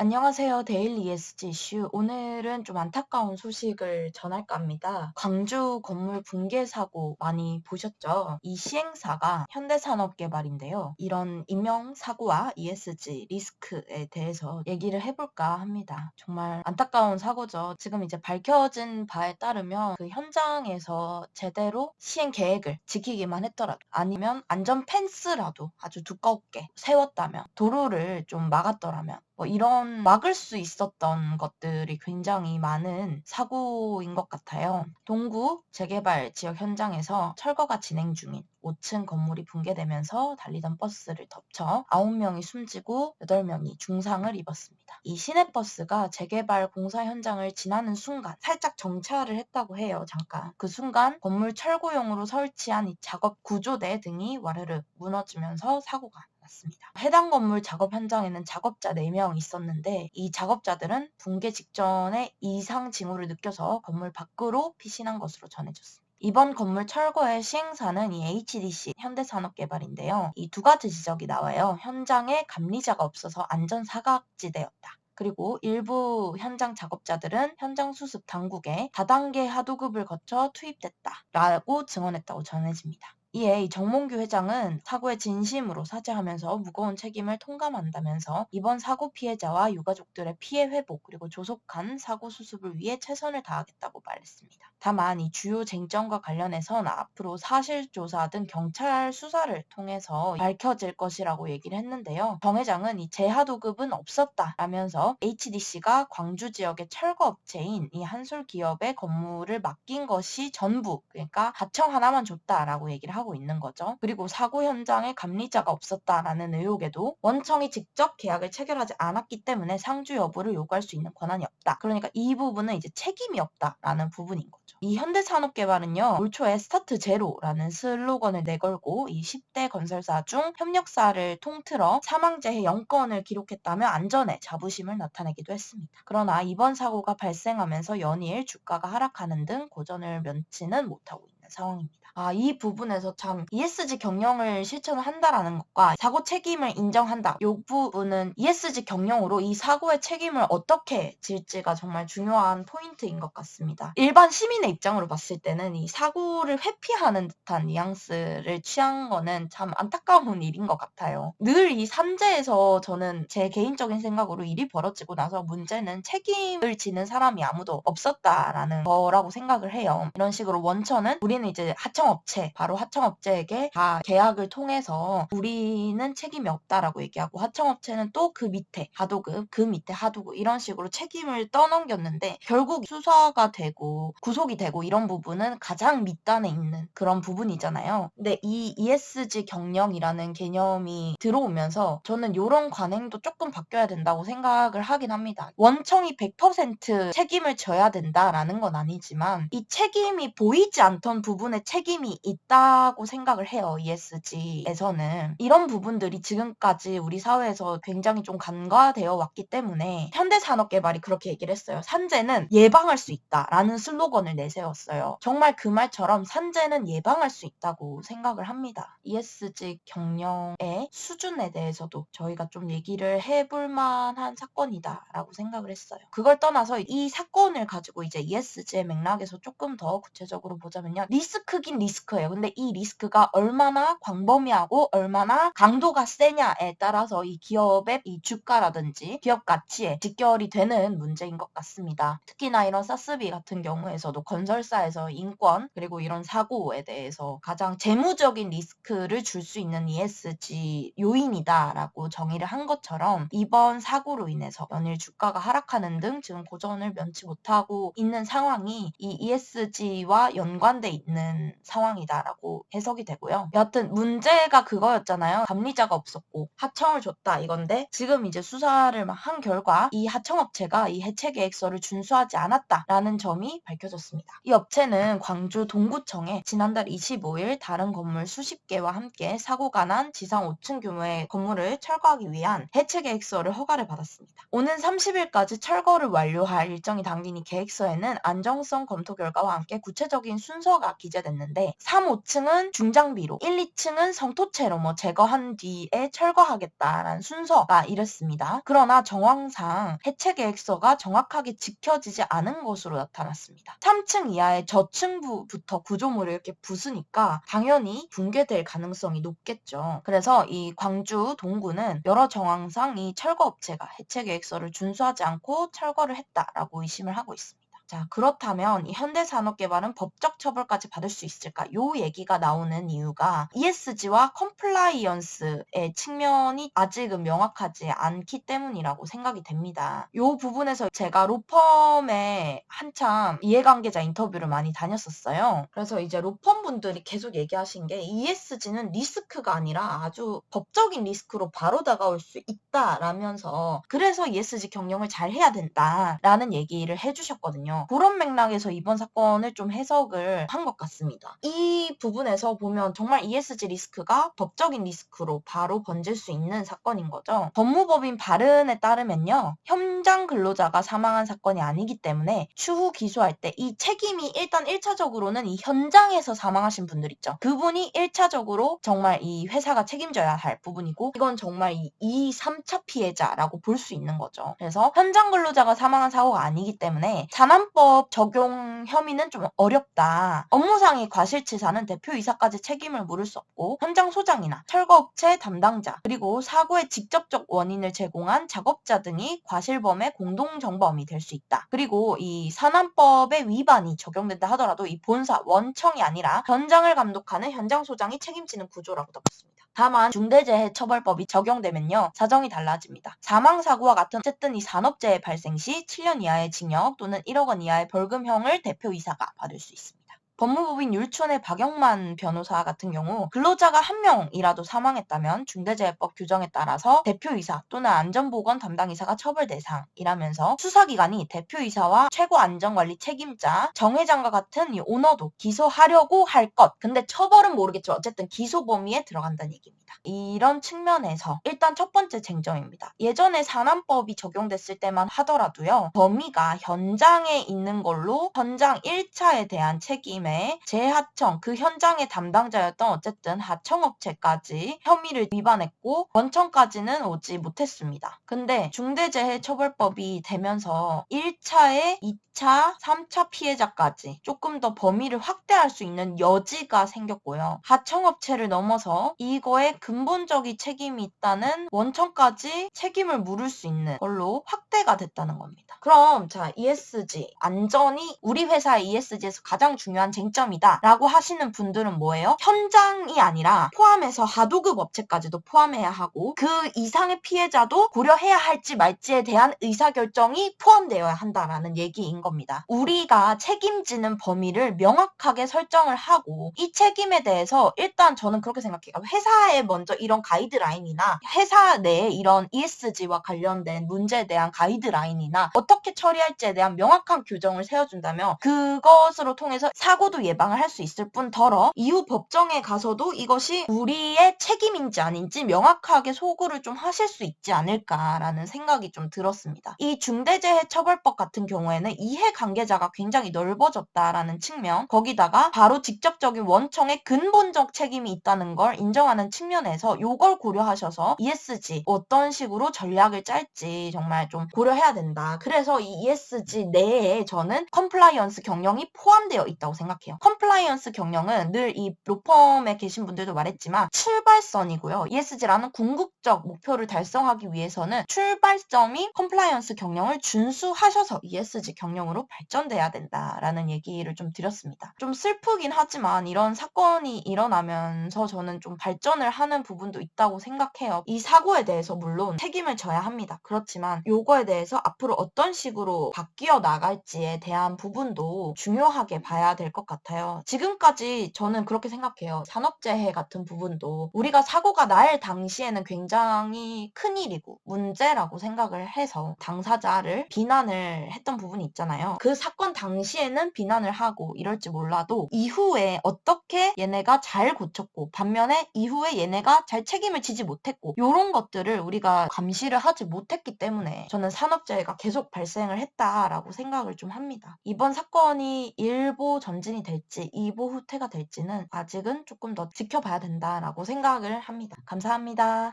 안녕하세요. 데일리 ESG 이슈. 오늘은 좀 안타까운 소식을 전할까 합니다. 광주 건물 붕괴 사고 많이 보셨죠? 이 시행사가 현대산업개발인데요. 이런 인명사고와 ESG 리스크에 대해서 얘기를 해볼까 합니다. 정말 안타까운 사고죠. 지금 이제 밝혀진 바에 따르면 그 현장에서 제대로 시행 계획을 지키기만 했더라도 아니면 안전 펜스라도 아주 두껍게 세웠다면 도로를 좀 막았더라면 이런 막을 수 있었던 것들이 굉장히 많은 사고인 것 같아요. 동구 재개발 지역 현장에서 철거가 진행 중인 5층 건물이 붕괴되면서 달리던 버스를 덮쳐 9명이 숨지고 8명이 중상을 입었습니다. 이 시내버스가 재개발 공사 현장을 지나는 순간 살짝 정차를 했다고 해요. 잠깐. 그 순간 건물 철거용으로 설치한 이 작업 구조대 등이 와르르 무너지면서 사고가 났습니다. 해당 건물 작업 현장에는 작업자 4명 있었는데 이 작업자들은 붕괴 직전에 이상 징후를 느껴서 건물 밖으로 피신한 것으로 전해졌습니다. 이번 건물 철거의 시행사는 이 HDC 현대산업개발인데요. 이 두 가지 지적이 나와요. 현장에 감리자가 없어서 안전 사각지대였다. 그리고 일부 현장 작업자들은 현장 수습 당국에 다단계 하도급을 거쳐 투입됐다라고 증언했다고 전해집니다. 이에 정몽규 회장은 사고의 진심으로 사죄하면서 무거운 책임을 통감한다면서 이번 사고 피해자와 유가족들의 피해 회복 그리고 조속한 사고 수습을 위해 최선을 다하겠다고 말했습니다. 다만 이 주요 쟁점과 관련해서는 앞으로 사실조사 등 경찰 수사를 통해서 밝혀질 것이라고 얘기를 했는데요. 정 회장은 이 재하도급은 없었다라면서 HDC가 광주 지역의 철거업체인 이 한솔기업의 건물을 맡긴 것이 전부, 그러니까 하청 하나만 줬다라고 얘기를 하고 있는 거죠. 그리고 사고 현장에 감리자가 없었다라는 의혹에도 원청이 직접 계약을 체결하지 않았기 때문에 상주 여부를 요구할 수 있는 권한이 없다. 그러니까 이 부분은 이제 책임이 없다라는 부분인 거죠. 이 현대산업개발은요, 올 초에 스타트 제로라는 슬로건을 내걸고 이 10대 건설사 중 협력사를 통틀어 사망재해 0건을 기록했다며 안전에 자부심을 나타내기도 했습니다. 그러나 이번 사고가 발생하면서 연일 주가가 하락하는 등 고전을 면치는 못하고 있는 상황입니다. 이 부분에서 참 ESG 경영을 실천을 한다라는 것과 사고 책임을 인정한다. 이 부분은 ESG 경영으로 이 사고의 책임을 어떻게 질지가 정말 중요한 포인트인 것 같습니다. 일반 시민의 입장으로 봤을 때는 이 사고를 회피하는 듯한 뉘앙스를 취한 거는 참 안타까운 일인 것 같아요. 늘 이 산재에서 저는 제 개인적인 생각으로 일이 벌어지고 나서 문제는 책임을 지는 사람이 아무도 없었다라는 거라고 생각을 해요. 이런 식으로 원천은 우리는 이제 하청업체, 바로 하청업체에게 다 계약을 통해서 우리는 책임이 없다라고 얘기하고 하청업체는 또 그 밑에 하도급, 그 밑에 하도급 이런 식으로 책임을 떠넘겼는데 결국 수사가 되고 구속이 되고 이런 부분은 가장 밑단에 있는 그런 부분이잖아요. 근데 이 ESG 경영이라는 개념이 들어오면서 저는 이런 관행도 조금 바뀌어야 된다고 생각을 하긴 합니다. 원청이 100% 책임을 져야 된다라는 건 아니지만 이 책임이 보이지 않던 부분에 책임이 있다고 생각을 해요. ESG에서는. 이런 부분들이 지금까지 우리 사회에서 굉장히 좀 간과되어 왔기 때문에 현대산업개발이 그렇게 얘기를 했어요. 산재는 예방할 수 있다라는 슬로건을 내세웠어요. 정말 그 말처럼 산재는 예방할 수 있다고 생각을 합니다. ESG 경영의 수준에 대해서도 저희가 좀 얘기를 해볼 만한 사건이다라고 생각을 했어요. 그걸 떠나서 이 사건을 가지고 이제 ESG의 맥락에서 조금 더 구체적으로 보자면요. 리스크긴 리스크예요. 근데 이 리스크가 얼마나 광범위하고 얼마나 강도가 세냐에 따라서 이 기업의 이 주가라든지 기업 가치에 직결이 되는 문제인 것 같습니다. 특히나 이런 사스비 같은 경우에서도 건설사에서 인권 그리고 이런 사고에 대해서 가장 재무적인 리스크를 줄 수 있는 ESG 요인이다라고 정의를 한 것처럼 이번 사고로 인해서 연일 주가가 하락하는 등 지금 고전을 면치 못하고 있는 상황이 이 ESG와 연관돼 있는 상황이다라고 해석이 되고요. 여하튼 문제가 그거였잖아요. 감리자가 없었고 하청을 줬다 이건데 지금 이제 수사를 막 한 결과 이 하청업체가 이 해체 계획서를 준수하지 않았다라는 점이 밝혀졌습니다. 이 업체는 광주 동구청에 지난달 25일 다른 건물 수십 개와 함께 사고가 난 지상 5층 규모의 건물을 철거하기 위한 해체 계획서를 허가를 받았습니다. 오는 30일까지 철거를 완료할 일정이 담긴 이 계획서에는 안정성 검토 결과와 함께 구체적인 순서가 보도가 기재됐는데 3, 5층은 중장비로 1, 2층은 성토채로 제거한 뒤에 철거하겠다라는 순서가 이랬습니다. 그러나 정황상 해체 계획서가 정확하게 지켜지지 않은 것으로 나타났습니다. 3층 이하의 저층부터 구조물을 이렇게 부수니까 당연히 붕괴될 가능성이 높겠죠. 그래서 이 광주 동구는 여러 정황상 이 철거업체가 해체 계획서를 준수하지 않고 철거를 했다라고 의심을 하고 있습니다. 자, 그렇다면 이 현대산업개발은 법적 처벌까지 받을 수 있을까? 요 얘기가 나오는 이유가 ESG와 컴플라이언스의 측면이 아직은 명확하지 않기 때문이라고 생각이 됩니다. 요 부분에서 제가 로펌에 한참 이해관계자 인터뷰를 많이 다녔었어요. 그래서 이제 로펌 분들이 계속 얘기하신 게 ESG는 리스크가 아니라 아주 법적인 리스크로 바로 다가올 수 있다라면서 그래서 ESG 경영을 잘 해야 된다라는 얘기를 해주셨거든요. 그런 맥락에서 이번 사건을 좀 해석을 한 것 같습니다. 이 부분에서 보면 정말 ESG 리스크가 법적인 리스크로 바로 번질 수 있는 사건인 거죠. 법무법인 발은에 따르면요. 현장 근로자가 사망한 사건이 아니기 때문에 추후 기소할 때 이 책임이 일단 1차적으로는 이 현장에서 사망하신 분들 있죠. 그분이 1차적으로 정말 이 회사가 책임져야 할 부분이고 이건 정말 이 2, 3차 피해자라고 볼 수 있는 거죠. 그래서 현장 근로자가 사망한 사고가 아니기 때문에 산안법 적용 혐의는 좀 어렵다. 업무상의 과실치사는 대표이사까지 책임을 물을 수 없고 현장 소장이나 철거업체 담당자 그리고 사고의 직접적 원인을 제공한 작업자 등이 과실범의 공동정범이 될 수 있다. 그리고 이 산안법의 위반이 적용된다 하더라도 이 본사 원청이 아니라 현장을 감독하는 현장 소장이 책임지는 구조라고 덮었습니다. 다만 중대재해처벌법이 적용되면요. 사정이 달라집니다. 사망사고와 같은 어쨌든 이 산업재해 발생 시 7년 이하의 징역 또는 1억 원 이하의 벌금형을 대표이사가 받을 수 있습니다. 법무법인 율촌의 박영만 변호사 같은 경우 근로자가 한 명이라도 사망했다면 중대재해법 규정에 따라서 대표이사 또는 안전보건 담당이사가 처벌 대상이라면서 수사기관이 대표이사와 최고안전관리 책임자, 정회장과 같은 이 오너도 기소하려고 할 것. 근데 처벌은 모르겠죠. 어쨌든 기소 범위에 들어간다는 얘기입니다. 이런 측면에서 일단 첫 번째 쟁점입니다. 예전에 산안법이 적용됐을 때만 하더라도요. 범위가 현장에 있는 걸로 현장 1차에 대한 책임에 재하청, 그 현장의 담당자였던 어쨌든 하청업체까지 혐의를 위반했고 원청까지는 오지 못했습니다. 근데 중대재해처벌법이 되면서 1차에 2차, 3차 피해자까지 조금 더 범위를 확대할 수 있는 여지가 생겼고요. 하청업체를 넘어서 이거에 근본적인 책임이 있다는 원청까지 책임을 물을 수 있는 걸로 확대가 됐다는 겁니다. 그럼 자, ESG, 안전이 우리 회사의 ESG에서 가장 중요한 쟁점이다 라고 하시는 분들은 뭐예요? 현장이 아니라 포함해서 하도급 업체까지도 포함해야 하고 그 이상의 피해자도 고려해야 할지 말지에 대한 의사결정이 포함되어야 한다라는 얘기인 겁니다. 우리가 책임지는 범위를 명확하게 설정을 하고 이 책임에 대해서 일단 저는 그렇게 생각해요. 회사에 먼저 이런 가이드라인이나 회사 내에 이런 ESG와 관련된 문제에 대한 가이드라인이나 어떻게 처리할지에 대한 명확한 규정을 세워준다면 그것으로 통해서 사고도 예방을 할 수 있을 뿐더러 이후 법정에 가서도 이것이 우리의 책임인지 아닌지 명확하게 소구를 좀 하실 수 있지 않을까라는 생각이 좀 들었습니다. 이 중대재해처벌법 같은 경우에는 이해관계자가 굉장히 넓어졌다라는 측면, 거기다가 바로 직접적인 원청의 근본적 책임이 있다는 걸 인정하는 측면에서 이걸 고려하셔서 ESG 어떤 식으로 전략을 짤지 정말 좀 고려해야 된다. 그래서 이 ESG 내에 저는 컴플라이언스 경영이 포함되어 있다고 생각해요. 컴플라이언스 경영은 늘 이 로펌에 계신 분들도 말했지만 출발선이고요. ESG라는 궁극적 목표를 달성하기 위해서는 출발점이 컴플라이언스 경영을 준수하셔서 ESG 경영으로 발전돼야 된다라는 얘기를 좀 드렸습니다. 좀 슬프긴 하지만 이런 사건이 일어나면서 저는 좀 발전을 하는 부분도 있다고 생각해요. 이 사고에 대해서 물론 책임을 져야 합니다. 그렇지만 요거에 대해서 앞으로 어떤 식으로 바뀌어 나갈지에 대한 부분도 중요하게 봐야 될 것 같아요. 지금까지 저는 그렇게 생각해요. 산업재해 같은 부분도 우리가 사고가 날 당시에는 굉장히 큰일이고 문제라고 생각을 해서 당사자를 비난을 했던 부분이 있잖아요. 그 사건 당시에는 비난을 하고 이럴지 몰라도 이후에 어떻게 얘네가 잘 고쳤고 반면에 이후에 얘네가 잘 책임을 지지 못했고 이런 것들을 우리가 감시를 하지 못했기 때문에 저는 산업재해가 계속 발생을 했다라고 생각을 좀 합니다. 이번 사건이 일보 전진 검진이 될지 2보 후퇴가 될지는 아직은 조금 더 지켜봐야 된다라고 생각을 합니다. 감사합니다.